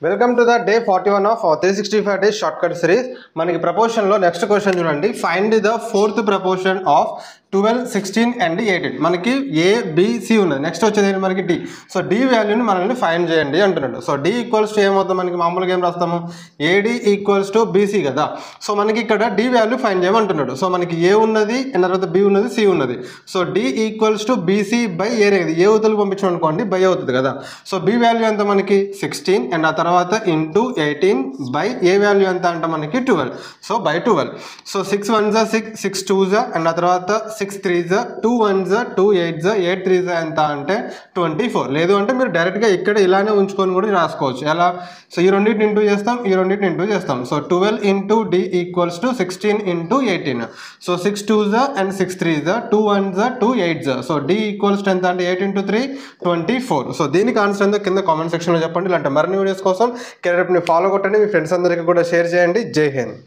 Welcome to the day 41 of 365 days shortcut series. మనకి ప్రపోర్షన్లో next question చూడండి. Find the fourth proportion of 12, 16 and 18. మనకి ABC ఉన్నది. Next వచ్చేది మనకి డి. సో డి వాల్యూని మనల్ని ఫైండ్ చేయండి అంటున్నాడు. సో డి ఈక్వల్స్ టు ఏమవుతుంది, మనకి మామూలుగా ఏం రాస్తాము, ఏడి ఈక్వల్స్ టు బీసీ కదా. సో మనకి ఇక్కడ డి వాల్యూ ఫైండ్ చేయమంటున్నాడు. సో మనకి ఏ ఉన్నది అండ్ తర్వాత బి ఉన్నది, సి ఉన్నది. So D equals to BC by A అనేది ఏ అవుతుంది పంపించడం అనుకోండి, బై అవుతుంది కదా. సో బి వాల్యూ ఎంత మనకి 16 అండ్ ఆ తర్వాత ఇంటూ 18 బై ఏ వాల్యూ ఎంత అంటే మనకి 12. So by 12. సో 6 1 6, 6 2 అండ్ ఆ తర్వాత 6 3 2 1 2 8 8 3 ఎంత అంటే 24. లేదు అంటే మీరు డైరెక్ట్గా ఇక్కడ ఇలానే ఉంచుకొని కూడా రాసుకోవచ్చు. ఎలా, సో ఈ రెండింటిని ఇంటూ చేస్తాం, ఈ రెండింటిని ఇంటూ చేస్తాం. So 12 into D equals to 16 into 18. So 6 2 and 6 3 2 1 2 8. So D equals to ఎంత అంటే 8 ఇంటూ 3 24. సో దీనికి ఆన్సర్ ఎంతో కింద కామెంట్ సెక్షన్లో చెప్పండి. ఇలాంటి మరిన్ని వీడియోస్ కోసం కెరీర్ని ఫాలో కొట్టండి, మీ ఫ్రెండ్స్ అందరికీ కూడా షేర్ చేయండి. జై హింద్.